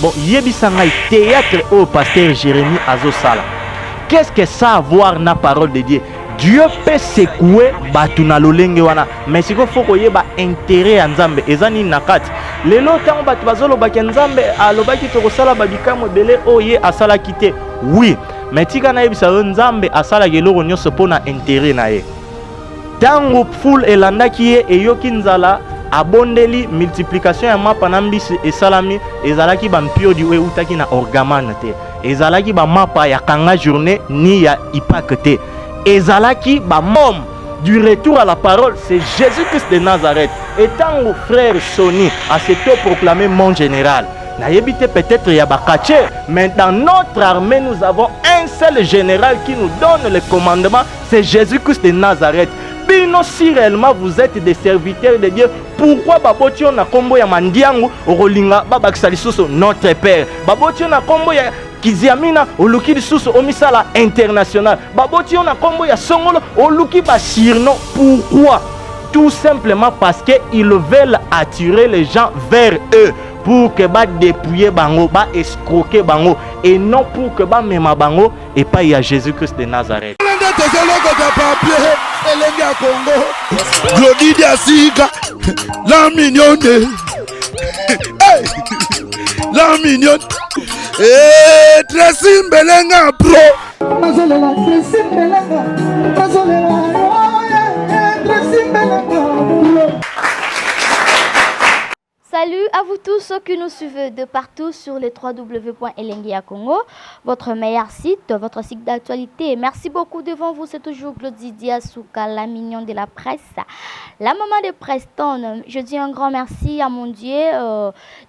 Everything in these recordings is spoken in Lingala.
bon yebisanga théâtre au pasteur Jérémie Azosala. Qu'est-ce que ça a à voir na parole de Dieu? Dieu peut secouer batu na lolenge wana, mais siko faut koyeba intérêt ya Nzambe ezani nakati. Lelo tango batu bazolo baki Nzambe alobaki tokosala babikamo ebele oye asala kite. Oui, mais tika na yebisa Nzambe asala geloko nyonso pona intérêt na ye. Tango foule elandaki ye eyoki nzala abondeli multiplication ya mapa na mbisi esalami ezalaki bampio diwe utaki na orgamane te. Ezalaki ba mapa ya kanga journée ni ya ipak te. Ezalaki ba mom du retour à la parole, c'est Jésus-Christ de Nazareth. Et tant que frère Sony a s'était proclamé mon général. N'ayébite peut-être Yabakache, mais dans notre armée nous avons un seul général qui nous donne le commandement, c'est Jésus-Christ de Nazareth. Bino, si réellement vous êtes des serviteurs de Dieu, pourquoi babotio na kombo ya mandiangu orolinga babakisalisoso notre père? Babotio na kombo ya Kiziamina oluki lisusu omisala international. Babotio na kombo ya songolo oluki basirno. Pourquoi? Tout simplement parce qu'ils veulent attirer les gens vers eux. Pour que ba dépouiller bango, ba escroquer bango, et non pour que ba mema bango et pas y a Jésus-Christ de Nazareth. Glody Diasiga, la mignonne, la mignonne, et Tracy Mbelenga Pro. Salut à vous tous ceux qui nous suivent de partout sur les www.elengia Congo, votre meilleur site, votre site d'actualité. Merci beaucoup devant vous, c'est toujours Glody Diasuka, la mignonne de la presse, la maman de Preston. Je dis un grand merci à mon Dieu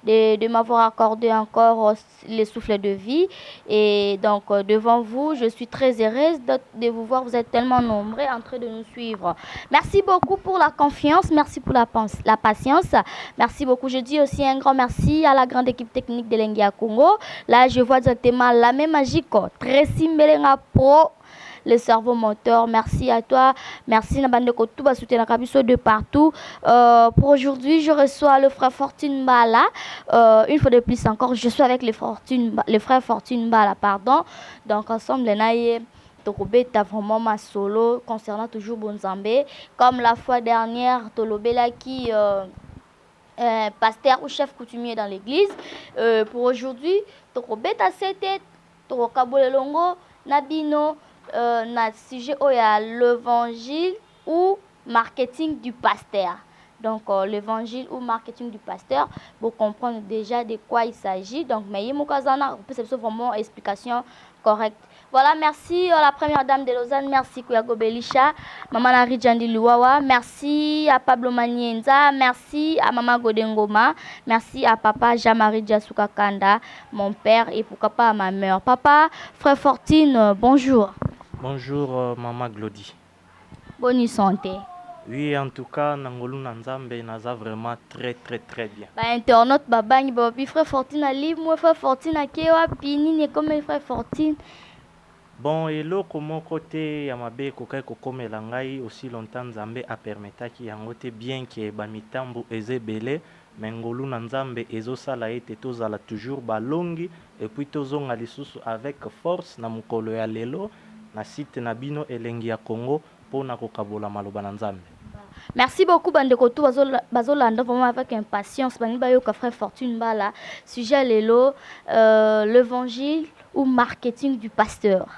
de m'avoir accordé encore les souffles de vie. Et donc devant vous, je suis très heureuse de vous voir, vous êtes tellement nombreux en train de nous suivre. Merci beaucoup pour la confiance, merci pour la patience, merci beaucoup. Je dis aussi un grand merci à la grande équipe technique de Lengia Congo. Là, je vois directement la même magique, Tracy Mbelenga Pro, le cerveau moteur. Merci à toi. Merci Nabandeko Touba soutien de partout. Pour aujourd'hui, je reçois le frère Fortune Bala. Une fois de plus encore, je suis avec le frère Fortune Bala, pardon. Donc ensemble, les naïe. Tokobé t'as vraiment ma solo concernant toujours Bonzambé. Comme la fois dernière, Tolobé là qui pasteur ou chef coutumier dans l'église. Pour aujourd'hui, Tokobeta Sete, Tokabole Longo, Nabino, na sujet où il y a l'évangile ou marketing du pasteur. Donc, l'évangile ou marketing du pasteur, pour comprendre déjà de quoi il s'agit. Donc, mais il y a vraiment explication correcte. Voilà, merci à la première dame de Lausanne, merci Kouyago Belisha, Maman Nari Djandi Luwawa, merci à Pablo Manienza, merci à Maman Godengoma, merci à Papa Jean-Marie Diasuka Kanda, mon père, et pourquoi pas à ma mère. Papa, frère Fortune, bonjour. Bonjour, Maman Glody. Bonne santé. Oui, en tout cas, Nangolu Nanzambe naza vraiment très bien. Bah, internaute, babani, babi, frère Fortune, ali, moi, frère Fortune, à Kewa, Pini, n'est comme frère Fortune. Bon, et là, comme côté Yamabe, Kokai, Kokomela ngai, aussi longtemps Nzambe a permetaki yangote bien que Bamitambo ezebele, Mengolu Nanzambe ezo sala ete tozala toujours balongi, et puis tozonga lisusu avec force na mukolo ya lelo, na site na bino Elengia Congo, pour na kokabola maloba na Nzambe. Merci beaucoup, Bandeko Tou, Bazolanda, vraiment avec impatience. Banibayo, frère Fortune Bala, sujet Lelo, l'évangile ou marketing du pasteur.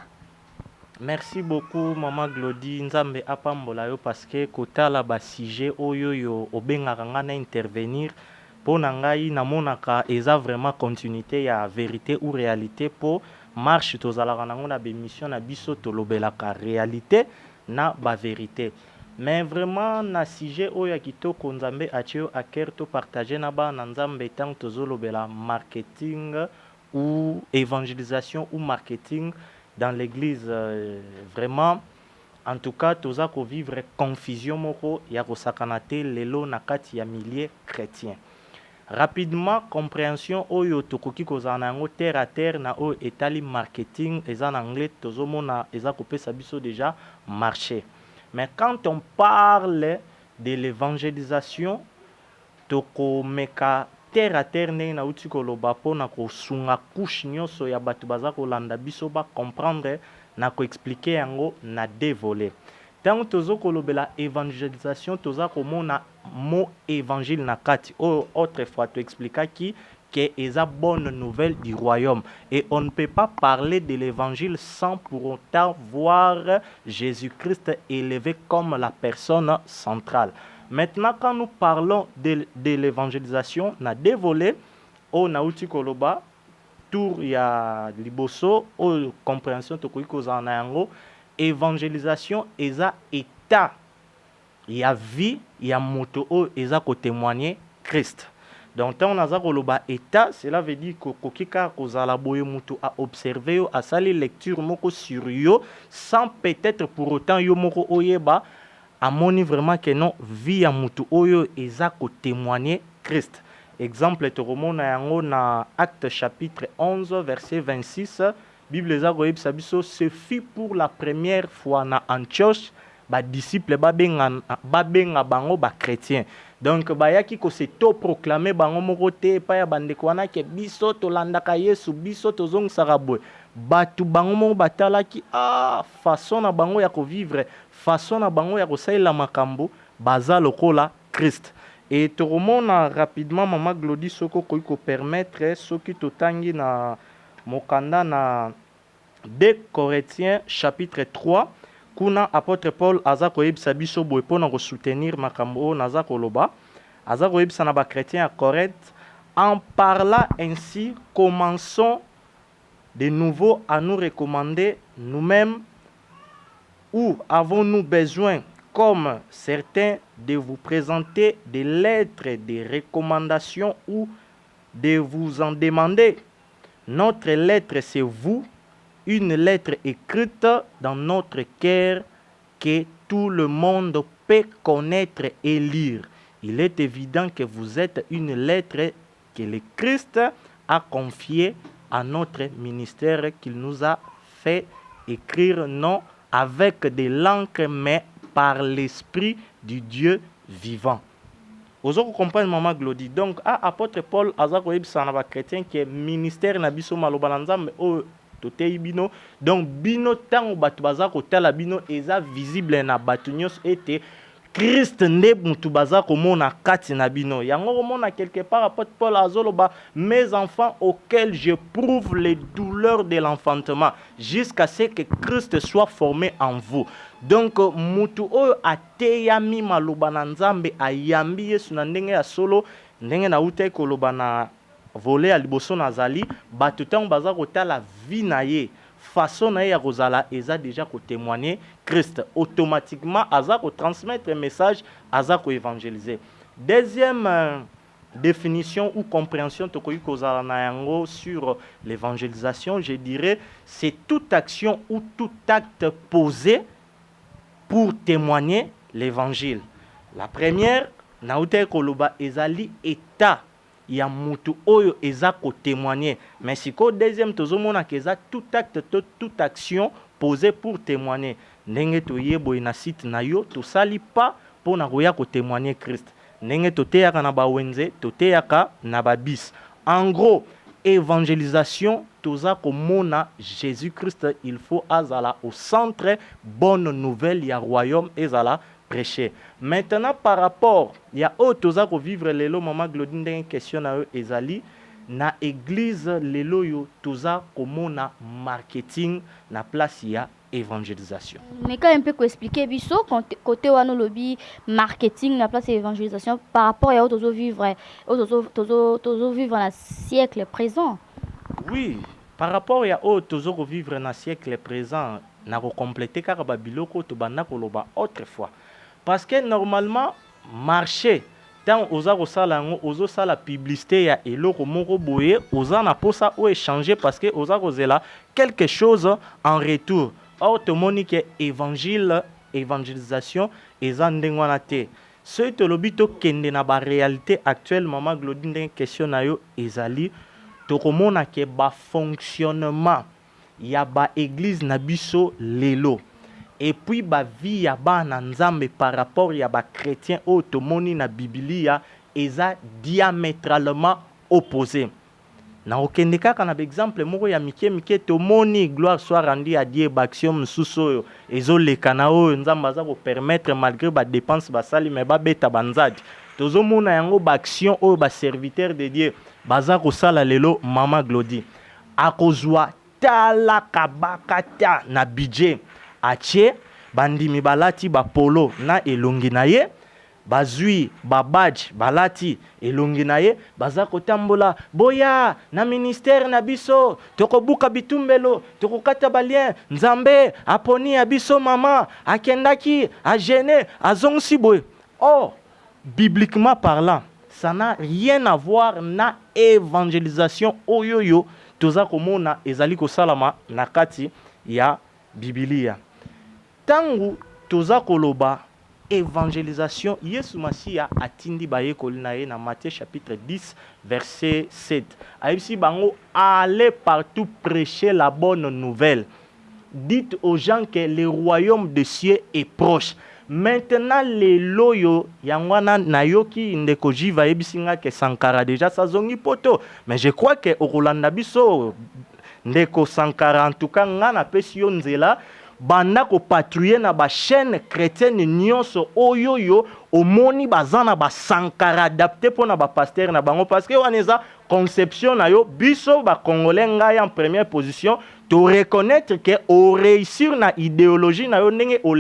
Merci beaucoup, Maman Glody. Nzambe apambola yo parce que kotala ba sujet oyo yo obengaka nga na intervenir pour ngai na monaka eza vraiment continuité ya vérité ou réalité pour marche tozalaka nango na bémission na biso tolobelaka réalité na ba vérité. Mais vraiment na sujet oyo kitoko Nzambe atio akerto partager na ba na Nzambe tant tozolobela marketing ou évangélisation ou marketing dans l'église. Vraiment en tout cas toza ko vivre confusion moko ya ko sakanate lelo na kati ya milliers chrétiens. Rapidement compréhension oyo tokoki kozana yango terre à terre na o etali marketing eza en anglais tozomona eza kopesa biso déjà marché. Mais quand on parle de l'évangélisation, toko meka terre à terre ndenge nauti koloba mpona kosunga couche nyonso ya bato baza kolanda biso bacomprendre na koexplike yango na dévolé. Ntango tozo kolobela évangélisation toza komona mot évangile na kati oyo autrefois toexplikaki que eza bonne nouvelle du royaume. Et on ne peut pas parler de l'évangile sans pour autant voir Jésus-Christ élevé comme la personne centrale. Maintenant, quand nous parlons de l'évangélisation, on a dévolé au Nauti Koloba, tour ya liboso, au compréhension tokoiko zanayango, évangélisation eza état, ya vie, ya moto o eza ko témoigner Christ. Donc, quand on a koloba état, cela veut dire que kokika kozala boye mutu a observer yo, a sali lecture moko sur yo, sans peut-être pour autant yo moko oyeba, a moni vraiment que non, vie a mutu oyo eza ko témoigner Christ. Exemple, toromona yango na Acte chapitre 11, verset 26, Bible eza koyeb sabiso, ce fut pour la première fois na Antioche, ba disciple ba benga bango ba chrétien. Donc bayaki ko se to proclamer bango moko te pa ya bandeko wana ke biso to landaka Yesu biso to zong sarabwe. Batu bango moko batalaki façon na bango ya ko vivre, façon na bango ya ko saila makambo baza lokola Christ. Et to remona rapidement mama Glody soko ko permettre soki to tangi na mokanda na 2 Corinthiens chapitre 3. Kuna apôtre Paul aza koyebisa biso boye mpona soutenir makambo oyo naza koloba aza koyebisa na bachrétien à Corinthe en parlant ainsi commençons de nouveau à nous recommander nous-mêmes ou avons-nous besoin comme certains de vous présenter des lettres de recommandation ou de vous en demander. Notre lettre c'est vous, une lettre écrite dans notre cœur que tout le monde peut connaître et lire. Il est évident que vous êtes une lettre que le Christ a confiée à notre ministère qu'il nous a fait écrire, non avec de l'encre, mais par l'Esprit du Dieu vivant. Vous comprenez, maman Glody. Donc, apôtre Paul, Azako Ebsa na chrétien qui est ministère na biso malobananza, mais bino. Donc bino tango batu baza kotala bino eza visible na batu nyos ete Christ nde mutu baza komona kati na bino. Yango komona quelque part apôtre Paul azoloba mes enfants auxquels je prouve les douleurs de l'enfantement jusqu'à ce que Christ soit formé en vous. Donc mutu oyo ateyami maloba na Nzambe ayambi Yesu na ndenge ya solo ndenge na utai koloba na volé à liboso nazali batu tango baza kotala vie na ye façon na ye ya kozala eza déjà ko témoigner Christ automatiquement aza ko transmettre message aza ko évangéliser. Deuxième définition ou compréhension tokoki kozala na yango sur l'évangélisation, je dirais c'est toute action ou tout acte posé pour témoigner l'évangile. La première na uté koloba ezali état ya mutu oyo eza ko témoigner, mais siko deuxième tozomona que eza tout acte toute action posée pour témoigner. Ndenge toyebo na site na yo to sali pas pour na koya ko témoigner Christ. Ndenge toteyaka na ba wenze toteyaka na ba bis. En gros, évangélisation toza komona Jésus-Christ, il faut azala au centre bonne nouvelle ya royaume ezala prêcher. Maintenant par rapport il y a toza ko vivre lelo maman Glody ndenge question na eux ezali na église lelo yo toza komona marketing na place ya évangélisation. Mais quand un peu expliquer biso côté wano lobby marketing na place évangélisation par rapport à tozo vivre na siècle présent. Oui, par rapport à tozo vivre na siècle présent na ko compléter car ba biloko to banda koloba autrefois. Parce que normalement, marché, tant aux salango, aux la publicité ya eloko moko boye, aux na posa ou échanger parce que aux là quelque chose en retour. Or te monique évangélisation et zandengwana te. Ce te lobito kende na ba réalité actuelle maman Glody ndeng question na yo ezali to komona ke ba fonctionnement ya ba église na biso lelo. Et puis ba vie ya ba na Nzambe par rapport ya ba chrétien automoni na Biblia eza diamétralement opposé. Na okende kaka na exemple moko ya mike tomoni gloire soit rendue à Dieu baction msuso ezoleka na oyo nzamba za ko permettre malgré ba dépenses basali mais ba beta banzadi tozomona yango baction oyo ba serviteur de Dieu baza ko sala lelo mama Glody akozwa tala kabakata na budget atie bandimi balati ba polo na elongi na ye bazui babadge balati elongi na ye baza kotambola boya na ministère na biso tokobuka bitumbelo tokokata balien nzambe aponi ya biso mama akendaki agene azongsi boye. Or bibliquement parlant ça n'a rien à voir na évangélisation oyoyo toza komona ezali kosalama na kati ya Biblia. Tangu toza koloba évangélisation, Yesu Masia atindi bayekoli na ye na Matthieu chapitre 10 verset 7. Aïbsi bango allez partout prêcher la bonne nouvelle. Dites aux gens que le royaume de cieux est proche. Maintenant les loyo yangwana nayoki ndeko jiva ebisinga ke Sankara déjà sa zongi poto. Mais je crois que Orlando biso ndeko Sankara en tout cas ngana pesi yo nzela banda ko patrouiller na ba chaîne chrétienne nyonso oyoyo omoni bazana ba Sankara adapté pona ba pasteur na bango parce que waneza conception na yo biso ba congolais ngai en première position to reconnaître que au réussir na idéologie na yo ndenge o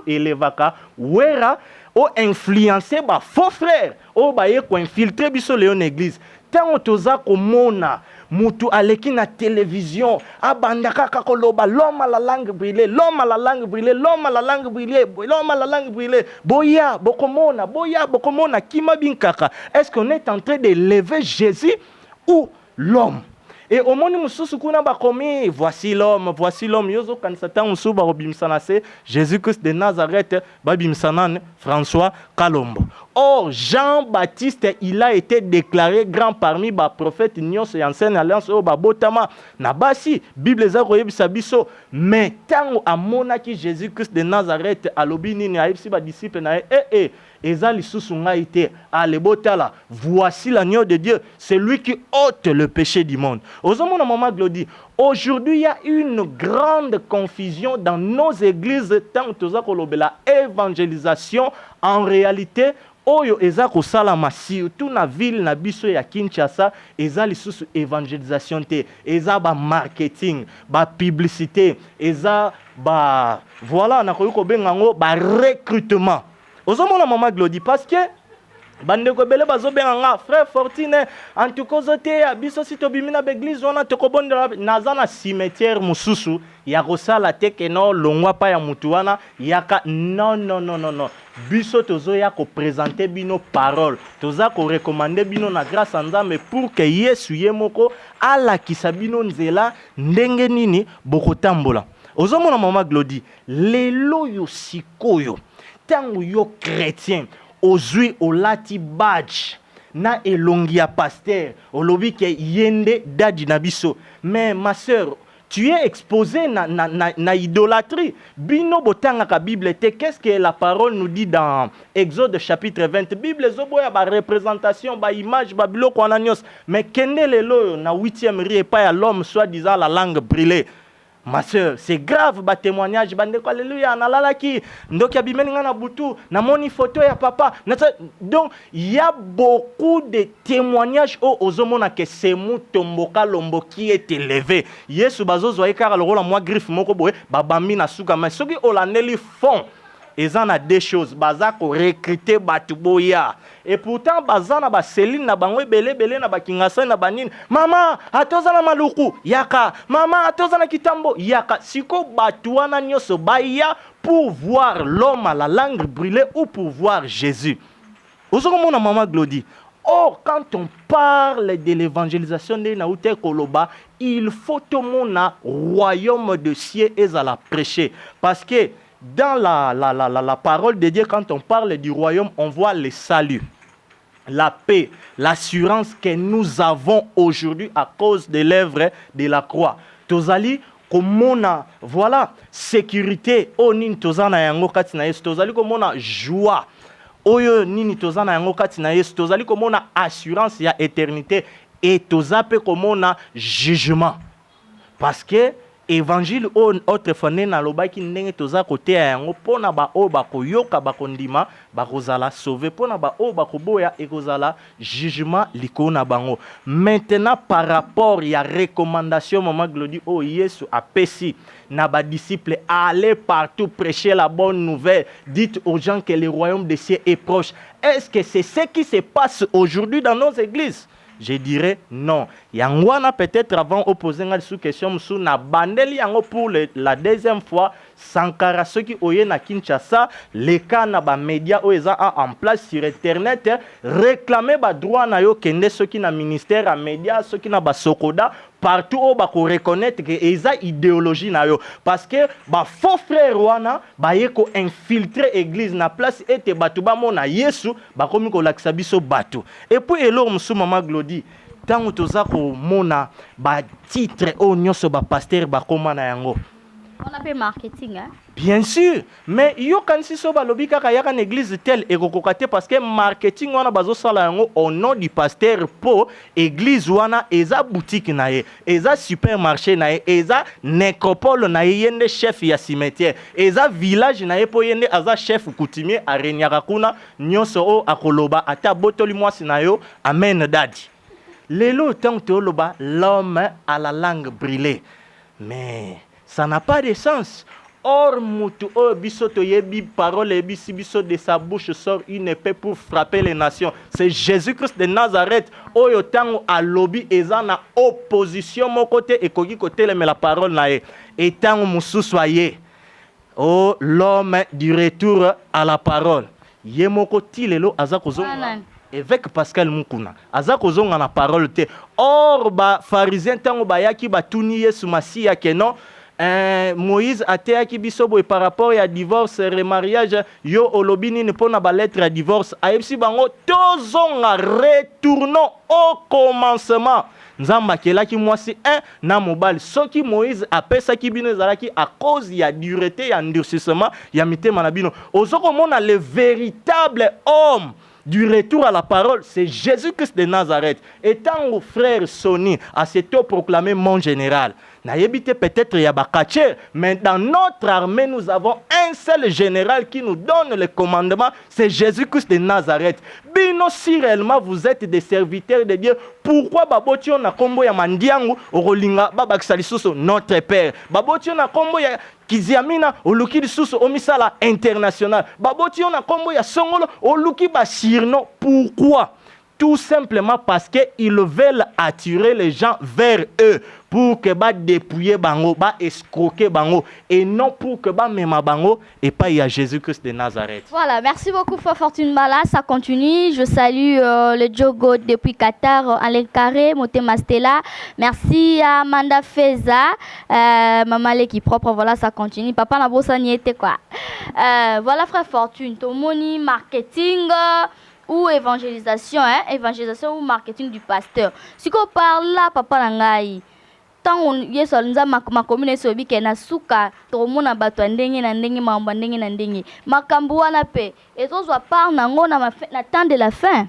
elevaka wera o influencer ba faux frères o ba ye ko infiltrer biso leon église tant toza komona mutu aleki na télévision abandaka kakoloba l'homme à la langue brûlée, l'homme à la langue brûlée, l'homme à la langue brûlée, l'homme à la langue brûlée. Boya bokomona kima binkaka. Est-ce qu'on est en train de lever Jésus ou l'homme? Et au monde mususu kuna bakomi voici l'homme yozo kanisata musuba robimsana se Jésus-Christ de Nazareth babimsana François Kalombo. Or Jean-Baptiste il a été déclaré grand parmi ba prophètes nyonso et ancienne alliance o babotama na basi Bible za koyebisa biso mais tango amonaki Jésus-Christ de Nazareth alobi nini ayebisi ba disciple na eza lisusu ngai te alebotala voici l'agneau de Dieu, c'est lui qui ôte le péché du monde. Ozomona mama Glody, aujourd'hui il y a une grande confusion dans nos églises tant toza kolobela évangélisation en réalité oyo eza kosalama surtout na ville na biso ya Kinshasa eza lisusu évangélisation te eza ba marketing ba publicité eza ba voilà na koyiko bengango ba recrutement. Ozomona mama Glody parce que bandeko bele bazobenga frère Fortune en tout cas zote ya biso si tobimina beglise wana tokobondela nazana cimetière mususu ya kosala teke no longwa pa ya mutu wana yaka non biso tozoya ko présenter bino parole toza ko recommander bino na grâce à Nzambe pour que Yesu ye moko alakisa bino nzela ndenge nini bokotambola. Ozomona mama Glody lelo yo sikoyo tango yo chrétien ozui olati badge na elongi ya pasteur olobi ke yende dadi na biso mais ma sœur tu es exposé na idolâtrie bino botanga ka Bible te. Qu'est-ce que la parole nous dit dans Exode chapitre 20? Bible zoboya ba représentation ba image ba biloko wana nyos mais kende lelo na 8e rie pa ya l'homme soi-disant la langue brûlée. Ma sœur, c'est grave, ba témoignage, bandeko alléluia, nalalaki, ndoki abimeni ngana butu, na moni photo ya papa. Donc, il y a beaucoup de témoignages au ozomona que c'est mon tomboka lombo qui est élevé. Yesu bazo zoye kara lokola moi griffe moko boye, babami na suka, mais soki olaneli fond. Ils en a deux choses, baza ko recruter batu boya. Et pourtant bazana ba seline na bangwe belé na ba kingasa na banine. Mama, atoza na maluku yaka. Mama, atoza na kitambo yaka. Siko batu wana nyoso baya pour voir l'homme à la langue brûlée ou pour voir Jésus. Ozoko na mama Glody. Or, quand on parle de l'évangélisation de Naouté Koloba, il faut tout le monde royaume de cieux et à la prêcher. Parce que dans la parole de Dieu, quand on parle du royaume, on voit le salut, la paix, l'assurance que nous avons aujourd'hui à cause de l'œuvre de la croix. Tozali, comme on a, voilà, sécurité, oh nin tozana yango katina yesu, tozali comme on a joie, oyo nini tozana yango katina yesu, tozali comme on a assurance, il y a éternité. et toza pe komona jugement parce que évangile autre fane na lobaki ndenge toza koteya yango pona ba o bakoyoka bakondima bakozala sauver pona ba o bakoboya ekozala jugement likolo na bango. Maintenant par rapport ya recommandation Maman Glody o Yesu apesi na ba disciples, allez partout prêcher la bonne nouvelle, dites aux gens que le royaume des cieux est proche. Est-ce que c'est ce qui se passe aujourd'hui dans nos églises? Je dirais non. Yangwana peut-être avant opposé une sous question sous na bandeli yango pour la deuxième fois Sankara ceux qui oye na Kinshasa les cas na ba média oeza en place sur internet réclamer ba droit na yo kende ceux qui na ministère à média ceux qui na ba sokoda partout où ba ko reconnaître que eza idéologie na yo parce que ba faux frère wana ba yeko infiltrer église na place ete batu ba mona Yesu ba komi ko lakisa biso batu et puis elo musu Maman Glody tango toza ko mona ba titre o nyoso ba pasteur ba koma na yango. On appelle marketing, hein? Bien sûr, mais yo kan si so balobi kaka yaka na église telle et kokokate parce que marketing wana bazo sala yango au nom du pasteur po église wana eza boutique na ye, eza supermarché na ye, eza nécropole na ye yende chef ya cimetière, eza village na ye po yende aza chef coutumier a renyaka kuna nyonso o akoloba ata botoli mwasi na yo amen dadi. Lelo tant toloba l'homme à la langue brûlée. Mais ça n'a pas de sens. Or, mutu o biso to yebi parole et biso de sa bouche sort une épée pour frapper les nations. C'est Jésus-Christ de Nazareth. Oyo tango a lobby eza na opposition mon côté et kogi côté mais la parole na e. Et tango musu soyez. Oh l'homme du retour à la parole. Yemoko tilelo azakozonga. Évêque Pascal Mukuna azako zonga na parole te. Or ba pharisien tango bayaki batuni Yesu Masia ke non Moïse ateaki biso boy par rapport à divorce remariage yo olobini ne pona ba lettre à divorce aipsi bango tozonga retournons au commencement. Nzamba kelaki mwasi na mobile soki Moïse apesaki bino ezalaki à cause ya dureté ya endurcissement ya mitema na bino ozoko mona le véritable homme du retour à la parole, c'est Jésus-Christ de Nazareth. Étant au frère Sony, à cet proclamé mon général. Naïbité peut-être Yabakache, mais dans notre armée, nous avons un seul général qui nous donne le commandement, c'est Jésus-Christ de Nazareth. Bino, si réellement vous êtes des serviteurs de Dieu, pourquoi Babotio na kombo ya mandiangu, orolinga, babaksalisoso, notre Père. Babotio na kombo ya Kiziamina, oluki lisusu omisala international. Babotio na kombo ya songolo, oluki basirno. Pourquoi? Tout simplement parce qu'ils veulent attirer les gens vers eux pour que ba dépouiller bango, ba escroquer bango et non pour que ba mema bango et pas y a Jésus-Christ de Nazareth. Voilà, merci beaucoup Fortune Bala, ça continue. Je salue le Jogo depuis Qatar, Alain Carré, Motema Stella. Merci à Amanda Feza, Maman l'équipe propre, voilà, ça continue. Papa n'a bossa n'y était quoi. Voilà frère Fortune, ton money marketing ou évangélisation, évangélisation ou marketing du pasteur. Si on parle là, papa nangai, tant on y est sur ma commune sobi kena suka, to mona bato ndenge na ndenge mamba ndenge na ndenge. Makambu wana pe, et on soit par nango na na temps de la fin.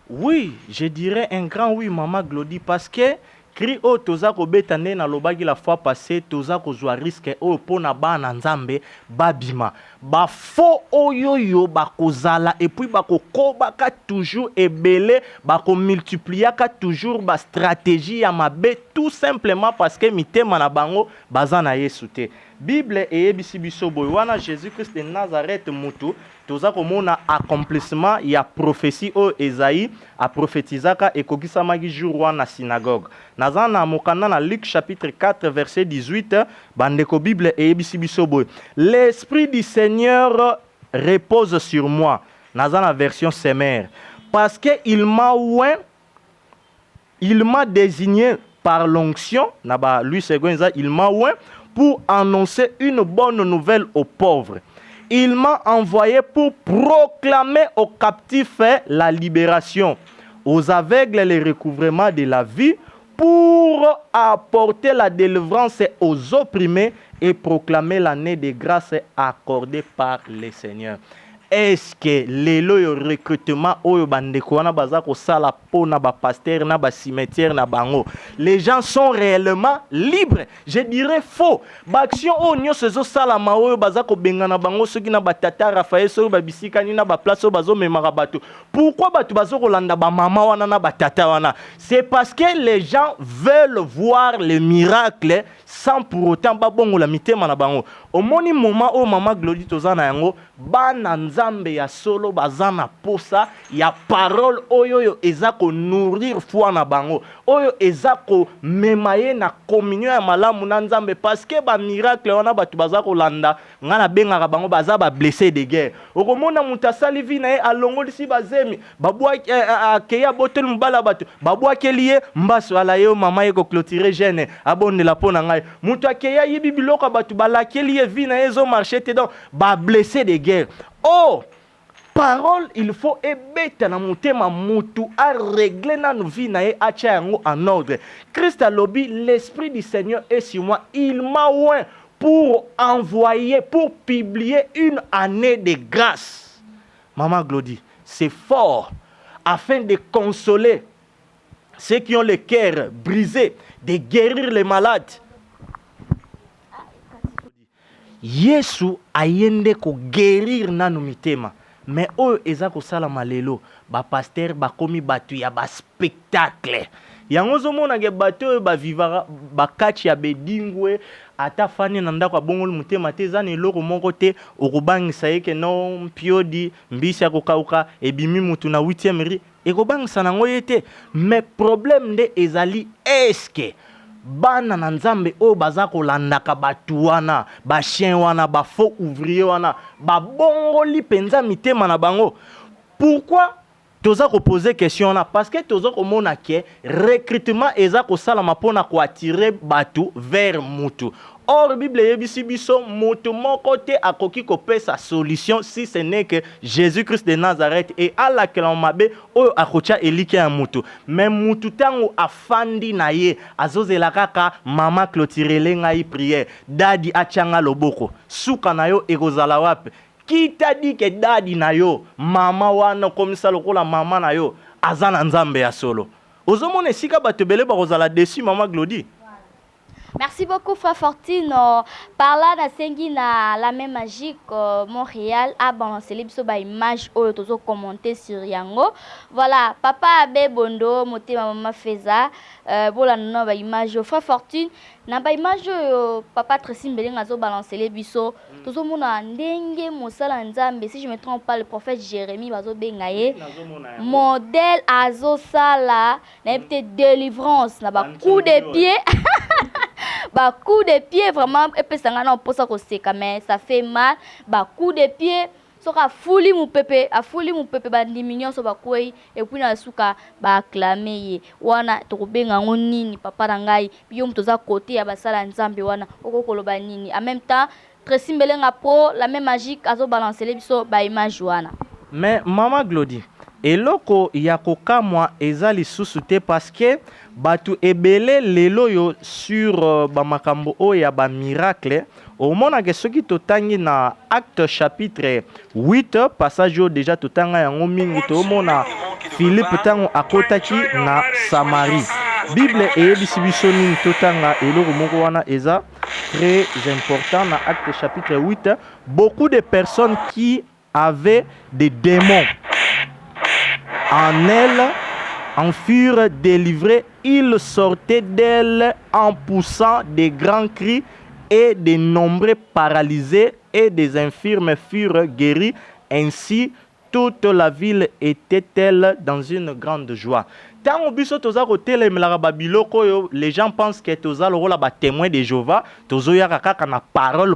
Oui, je dirais un grand oui, Maman Glody, parce que cri o toza ko betane na lobaki la fois passée toza ko zwa risque o pona bana nzambe babima ba fo oyoyo ba kozala et puis ba ko kobaka toujours ebele ba ko multiplier ka toujours ba stratégie ya mabe tout simplement parce que mitema na bango bazana Yesu te. Bible et ebisi biso boy wana Jésus-Christ de Nazareth mutu toza komona accomplissement ya prophétie o Esaïe a prophétisaka et kokisamaki jour wana synagogue. Nazana mokana na Luc chapitre 4 verset 18 bandeko Bible et ebisi biso boy. L'esprit du Seigneur repose sur moi. Nazana version Semer parce que il m'a désigné par l'onction naba lui segonza il m'a oint pour annoncer une bonne nouvelle aux pauvres. Il m'a envoyé pour proclamer aux captifs la libération, aux aveugles le recouvrement de la vie, pour apporter la délivrance aux opprimés et proclamer l'année de grâce accordée par le Seigneur. est-ce que lelo yo recrutement oyo bandeko wana baza ko sala po na ba pasteur na ba cimetière na bango, les gens sont réellement libres? Je dirais faux. Ba action o nyonso zo sala ma oyo baza ko benga na bango soki na ba tata Raphaël so ba bisika ni na ba place o bazo memaka bato. Pourquoi bato bazo kolanda ba mama wana na ba tata wana? C'est parce que les gens veulent voir les miracles sans pour autant ba bongo la mitema na bango. Au moni moment o mama Glody tozana yango bana nzambe ya solo bazana posa ya parole oyo yo ezako nourrir foi na bango oyo ezako memaye na communion ya malamu na nzambe parce que ba miracle wana batu bazako landa ngana benga bango baza ba blessé de guerre okomona mutasali vi na ye alongolisi bazemi babwa akeya botel mbala batu babwa kelie mbaso ala yo mama ye ko clôturer jeune abondela pona ngai mutu akeya yibi biloko batu balakeli vie na ezo marché te donc ba blessé de guerre. Oh, parole il faut ebeta na motema mutu a régler na vie na e a yango en ordre. Christ a lobby, l'esprit du Seigneur est sur moi, il m'a oint pour envoyer, pour publier une année de grâce. Maman Glody, c'est fort afin de consoler ceux qui ont le cœur brisé, de guérir les malades. Yesu ayende ko guérir nanu mitema mais oyo eza ko sala malelo ba pasteur ba komi batu ya ba spectacle yango zomona ke batu oyo ba vivara ba kati ya bedingwe ata fani na ndako abongoli mutema te zana eloko moko te okobangisa yeke no mpiodi mbisi akokauka ebimi mutu na 8e ri ekobangisa nango ye te mais problème nde ezali eske bana na nzambe oyo baza kolandaka batu wana ba chien wana ba faux ouvrier wana ba bongoli penza mitema na bango. Pourquoi toza ko poser question là? Parce que toza ko mona ke recrutement eza ko sala mapona ko attirer batu vers mutu. Or Bible yebisi biso moto moko te akoki ko pesa solution si ce n'est que Jésus-Christ de Nazareth et ala kelamabe oyo akocha elike ya mutu. Mais mutu tango afandi na ye azozela kaka mama clôturer ngai prière dadi achanga loboko suka na yo ekozala wapi? Qui t'a dit que dadi na yo mama wana komisa lokola mama na yo azana nzambe ya solo? Ozomone sika bato bele bakozala dessus mama Glody. Merci beaucoup, Frère Fortune. Par là, na la même magique, Montréal a balancé les images où ils ont commenté sur Yango. Voilà, papa Abe Bondo, moté maman Feza, voilà, non, image. Frère Fortune, na ba image papa Tracy Mbeleng a balancé les biso. Tous au monde a ndenge mosala nzambe. Si je me trompe pas, le prophète Jérémie bazo bengaye. Modèle azo sala, na peut-être délivrance, na ba coup de pied. Bah coup de pied vraiment et puis ça n'a pas ça mais ça fait mal bah coup de pied so ka fuli mu pepe ba diminution so ba koi et puis na suka ba acclamer wana to benga nini papa na ngai biyo mtoza côté ya basala nzambe wana okokolo ba nini en même temps Tracy Mbelenga pro la même magique azo balancer les biso ba image wana. Mais maman Glody eloko ya kokamwa eza lisusu te parce que batu ebele lelo yo sur ba makambo o ya ba miracle au mona ke soki totangi na Acte chapitre 8 passage déjà totanga yango mingi to mona Philippe tango akotaki na Samarie. Bible eyebisi biso nini totanga eloko moko wana eza très important na Acte chapitre 8 beaucoup de personnes qui avaient des démons en elle en furent délivrés, ils sortaient d'elle en poussant des grands cris et de nombreux paralysés et des infirmes furent guéris. Ainsi, toute la ville était-elle dans une grande joie. Tant biso toza kotele melaka babiloko yo les gens pensent que toza le rôle ba témoin de Jéhovah tozo ya kaka na parole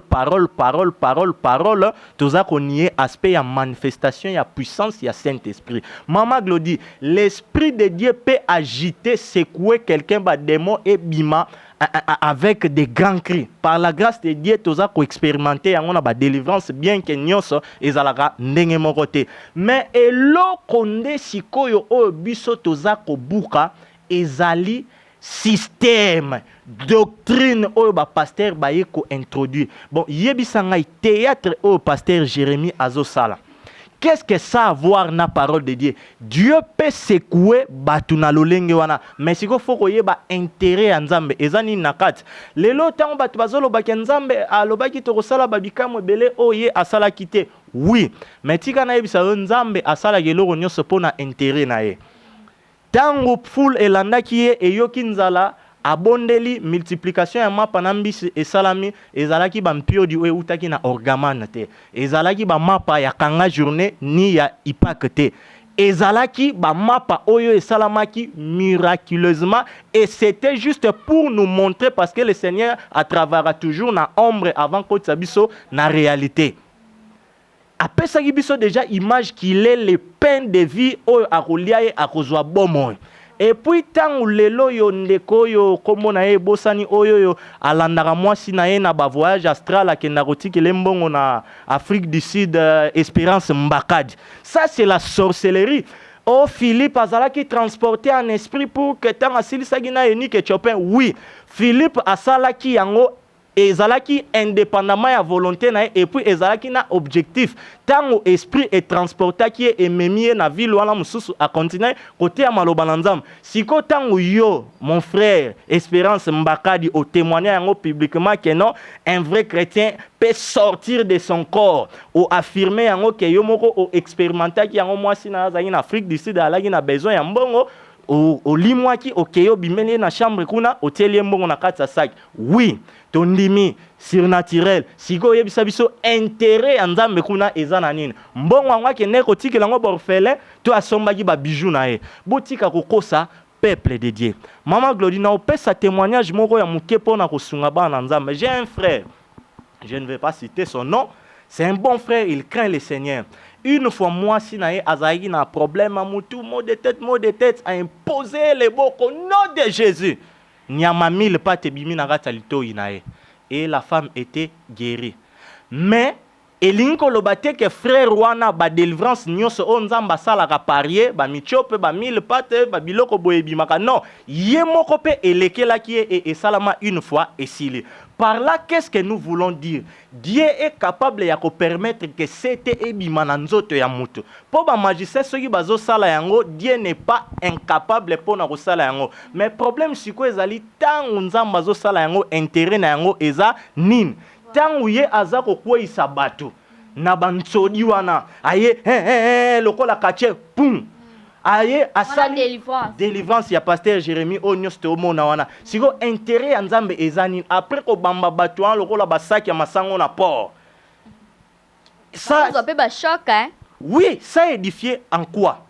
toza ko nier aspect ya manifestation ya puissance ya Saint-Esprit. Maman Glody, l'esprit de Dieu peut agiter, secouer quelqu'un ba démon et bima avec des grands cris. Par la grâce de Dieu, toza ko expérimenter yango na ba délivrance bien que nyonso ezalaka ndenge moko te. Mais eloko nde sikoyo o biso toza ko buka ezali système doctrine oyo ba pasteur baye ko introduire. Bon, yebisa ngai théâtre o pasteur Jérémie azosala. Qu'est-ce que ça a à voir na parole de Dieu? Dieu peut secouer batu na lolenge wana. Mais si faut koyeba intérêt ya Nzambe ezani nakati. Lelo tango batu bazolo baki Nzambe alobaki to kosala babikamu ebele oye asala kite. Oui, mais tika na yebisa Nzambe asala geloko nyonso pona intérêt na ye. Tango foule elandaki ye eyoki nzala abondeli multiplication ya mapa na mbisi esalami ezalaki ba mpiodi oyo utaki na orgamane te. Ezalaki ba mapa ya kanga journée ni ya ipak te. Ezalaki ba mapa oyo esalamaki miraculeusement et c'était juste pour nous montrer parce que le Seigneur a travaillé toujours na ombre avant que biso na réalité. Après ça, il déjà image qu'il est le pain de vie à Roliae à Kozwa Bomo. Et puis, tant lelo yo ndeko yo komo na ye bosani oyo yo alandara mwasi na ye na ba voyage astral à Kenaroti lembongo na Afrique du Sud Espérance Mbakadi. Ça c'est la sorcellerie. Oh Philippe azala qui transporté en esprit pour que tant asili sagina unique Chopin. Oui, Philippe asala qui yango ezalaki indépendamment ya volonté na et puis ezalaki na objectif tango esprit est transporté qui est memie na ville wala mususu a continuer côté ya maloba na Nzambe siko tango yo mon frère Espérance Mbakadi au témoigner yango publiquement que non un vrai chrétien peut sortir de son corps ou affirmer yango que yo moko o expérimenter ki yango mwasi na azali na Afrique du Sud alaki na besoin ya mbongo au limwaki au keyo bimene na chambre kuna hôtel mbongo na kati sa sac. Oui, tondimi surnaturel siko yebisa biso intérêt ya Nzambe kuna eza na nini mbongo ngwa ke neko tikela ngo borfelin to asombaki ba bijou na ye botika kokosa peuple de Dieu. Maman Glody na opesa témoignage moko ya muke pona kosunga bana Nzambe. J'ai un frère, je ne vais pas citer son nom, c'est un bon frère, il craint le Seigneur. Une fois moi si nae azaïki na problème à moutou mot de tête a imposé les mots au nom de Jésus. Nyama mille pate bimi na gatalito inae. Et la femme était guérie. Mais elinko lobate que frère wana ba délivrance nyonso onzamba sala ka parier ba michope ba mille pate ba biloko boyebi maka non yemoko pe elekela ki et salama une fois et s'il par là qu'est-ce que nous voulons dire Dieu est capable ya ko permettre que c'était ebima na nzoto ya mutu po ba magicien soki bazo sala yango Dieu n'est pas incapable pour na ko sala yango mais problème siko ezali tango nzamba zo sala yango intérêt na yango eza nini tango ye aza kokwisa bato na bantsodi wana aye lokola kache pum aye asali délivrance ya pasteur Jérémie Onyoste omona wana siko intérêt ya Nzambe ezani après ko bamba bato wana lokola basaki ya masango na port ça ça peut ba choc hein oui ça édifié en quoi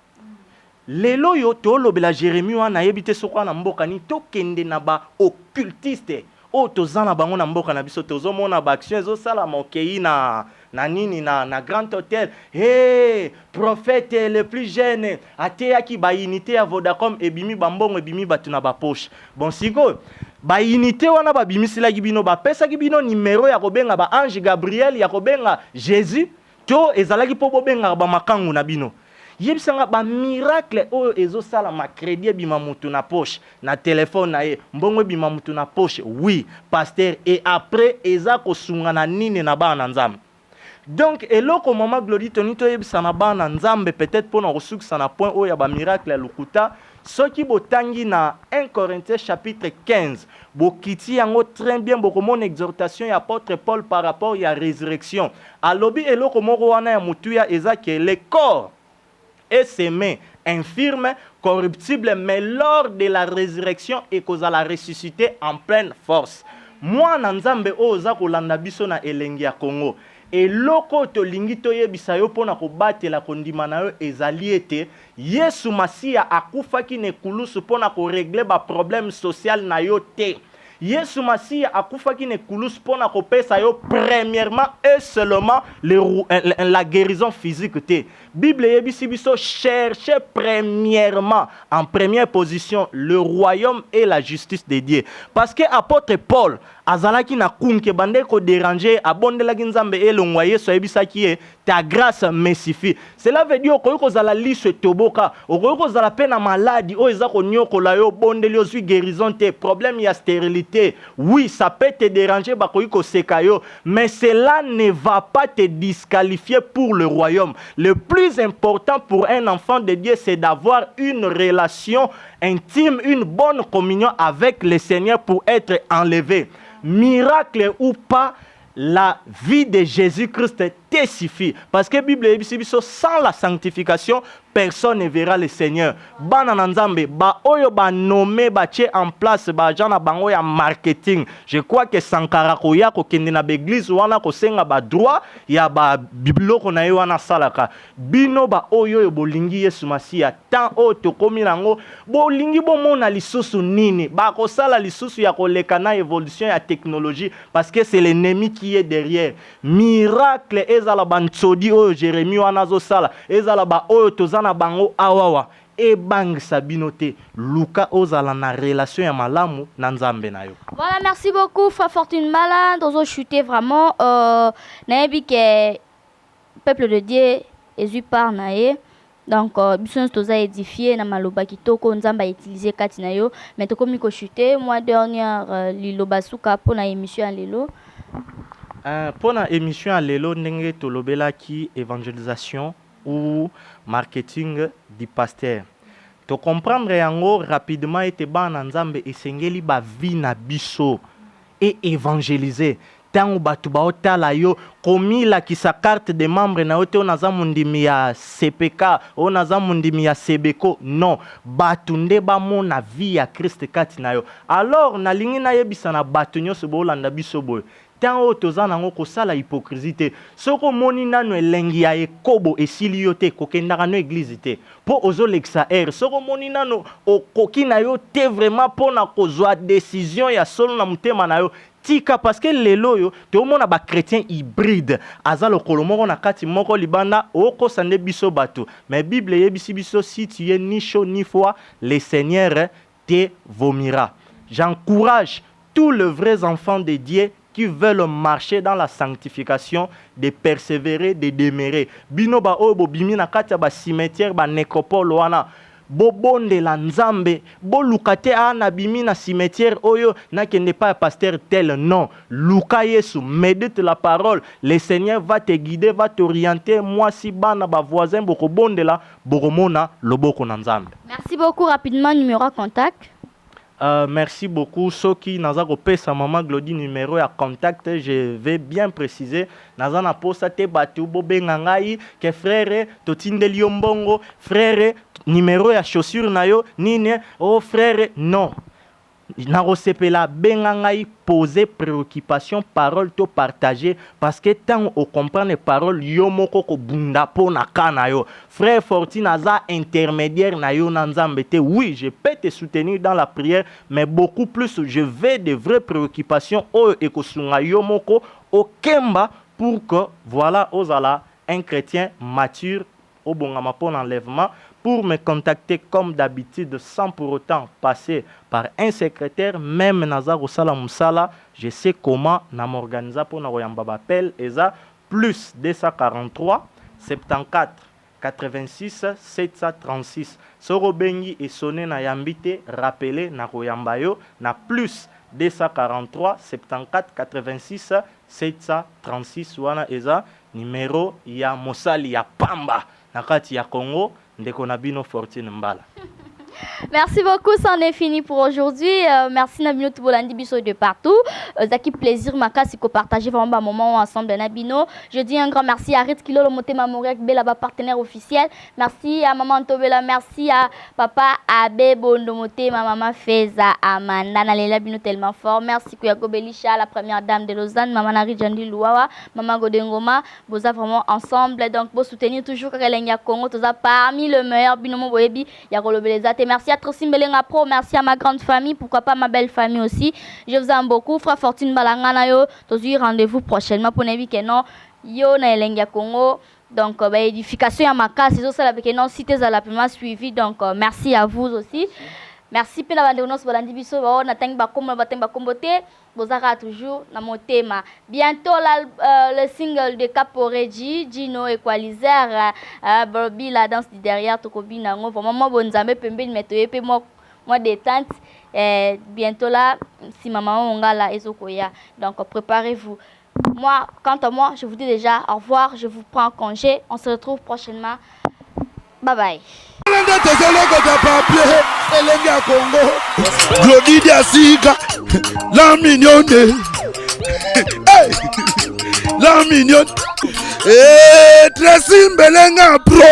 lelo yo to lobela Jérémie wana yebite sokwa na mboka ni to kende na ba occultiste o tozana bango na mboka na biso tozomona ba action ezosala mokei na nini na grand hôtel hey prophète le plus jeune ateyaki ba unité ya Vodacom ebimi bambongo ebimi batu na ba poche bon siko ba unité wana ba bimisilaki bino ba pesaki bino numéro ya kobenga ba ange Gabriel ya kobenga Jésus to ezalaki po bobenga ba makangu na bino yebisanga ba miracle oyo ezosala ma crédit bima mutu na poche na téléphone na ye mbongo bima mutu na poche oui pasteur et après eza kosunga na nini na bana Nzambe. Donc eloko Maman Glody tonito yebisa na bana Nzambe peut-être pour na resukisa na point oyo ya ba miracle ya lokuta soki botangi na 1 Corinthiens chapitre 15 bokiti yango très bien bokomona exhortation ya apôtre Paul par rapport ya résurrection alobi eloko moko wana ya mutu ya eza ke le corps et ses mains infirmes, corruptibles, mais lors de la résurrection et qu'on la ressusciter en pleine force. Moi, Nzambe oza kolanda biso na elengi ya Congo. Et loko to lingi to yebisa yo pona ko batela kondima na yo ezali ete Yesu Masia akufaki ne kulusu pona ko régler ba problème social na yo te. Yesu Masia akufaki ne kulus pona ko pesa yo premièrement et seulement la guérison physique te. Bible yebisi biso cherchez premièrement en première position le royaume et la justice de Dieu. Parce que apôtre Paul azalaki na kunke bande ko déranger abondelaki Nzambe elongwa Yesu yebisaki e ta grâce me suffit. Cela veut dire ko zala liso toboka, ko zala pe na maladie o ezako nyokola yo bondeli ozwi guérison te, problème ya stérilité accepter. Oui, ça peut te déranger, mais cela ne va pas te disqualifier pour le royaume. Le plus important pour un enfant de Dieu, c'est d'avoir une relation intime, une bonne communion avec le Seigneur pour être enlevé. Miracle ou pas, la vie de Jésus-Christ te suffit. Parce que la Bible dit, sans la sanctification, personne ne verra le Seigneur. Bana Nzambe, ba oyo ba nommé ba tche en place ba jana bango ya marketing. Je crois que Sankara koya ko kende na l'église wana ko senga ba droit ya ba bibloko na yo wana salaka. Bino ba oyo yo bolingi Yesu Masia tant o to komi nango bolingi bo mona lisusu nini ba ko sala lisusu ya ko leka na évolution ya technologie parce que c'est l'ennemi qui est derrière. Miracle ezala bantsodi oyo Jérémie wana zo sala ezala ba oyo tozana bango awawa e bang sabinote luka ozala na relation ya malamu na nzambe na yo. Voilà, merci beaucoup Frère Fortune Mbala dozo chuter vraiment nayebi ke peuple de Dieu Jésus par nae donc biso toza édifié na maloba kitoko nzamba utiliser kati na yo mais to komi ko chuter mois dernier liloba suka po na émission lelo. Pour la émission lelo ndenge tolobela ki évangélisation ou marketing du pasteur. To comprendre yango rapidement ete bana nzambe esengeli ba vie na biso et évangéliser. Tango batu baotala yo komila kisa carte de membre na yote onaza mundimi ya CPK onaza mundimi ya Sebeko non batu nde bamona vie ya Christ kati na yo. Alors nalingi na yebisa na batu nyonso bolanda biso boy. Tango toza nango kosala hypocrisie soko moni nano elengi ya ekobo esili yo te kokendaka no église te po ozolekisa soko moni nano okoki na yo te vraiment pona kozwa décision ya solo na mutema na yo tika parce que lelo yo tomona ba chrétien hybride aza lokolo moko na kati moko libanda okosa nde biso bato mais Bible yebisi biso si tu es ni chaud ni froid le Seigneur te vomira. J'encourage tous les vrais enfants de Dieu qui veulent marcher dans la sanctification, de persévérer, de demeurer. Bino ba obo bimi na kati ba cimetière ba nécropole wana. Bobonde la nzambe, bo lukate ana bimi na cimetière oyo na kende pas pasteur tel non. Luka Yesu, médite la parole. Le Seigneur va te guider, va t'orienter. Moi si bana ba voisin boko bonde la bokomona loboko na nzambe. Merci beaucoup, rapidement numéro à contact. Merci beaucoup. Ceux qui n'ont pas sa maman Glody numéro à contact, je vais bien préciser. Nazana posa te batu bobengangai que frère totindeli yombongo frère numéro ya chaussure nayo nini oh frère non. Narosepela bengangai poser préoccupation parole to partager parce que tant on comprend les paroles yomoko ko bunda po na kana yo frère Fortune aza intermédiaire na yo na nzambe te oui je peux te soutenir dans la prière mais beaucoup plus je veux de vraies préoccupations o ekosunga yomoko au kemba pour que voilà ozala un chrétien mature au bongama pour l'enlèvement. Pour me contacter comme d'habitude sans pour autant passer par un secrétaire, même Nazar Osala Moussala, je sais comment m'organiser pour n'avoir appel ESA plus 243 74 86 736. Soro Bengi et sonné na yambite rappelé na Royambayo na plus 243 74 86 736 wana ESA numéro ya Mosali ya Pamba nakati ya Congo. Ndeko Nabino Fortune Mbala. Merci beaucoup, c'en est fini pour aujourd'hui. Merci Nabino Tubolandi Biso de partout. Zaki plaisir makasi ko partager vraiment un moment ensemble de Nabino. Je dis un grand merci à Rit Kilo le Motema Moriak Bela partenaire officiel. Merci à maman Tobela, merci à papa Abe Bondo Motema, maman Feza Amanda Nalela Bino tellement fort. Merci Kuyako Belisha, la première dame de Lausanne, maman Nari Jandi Louawa, maman Godengoma, vous êtes vraiment ensemble donc vous soutenir toujours Karelenya Congo, tous parmi le meilleur binomo Boebi, Yakolo Belezate. Merci à Trosim Belenga Pro, merci à ma grande famille, pourquoi pas ma belle famille aussi. Je vous aime beaucoup. Frère Fortune Balangana yo, tous rendez-vous prochainement pour ne que non yo na Elenga Congo. Donc édification à ma case, c'est ça avec non cité à la première suivi. Donc merci à vous aussi. Merci pour la bande de Bolandi Biso, na teng bakombo te, bozara toujours na motema. Bientôt le single de Caporeji, Gino Equalizer, Bobby la danse derrière Tokobi nango. Vraiment moi bonzambe pembe metoye pe moi détente. Et bientôt là, si maman Ongala et Zokoya. Donc préparez-vous. Moi, quant à moi, je vous dis déjà au revoir. Je vous prends congé. On se retrouve prochainement. Bye bye. La mignonne. Hey, la mignonne. Tracy Mbelenga pro.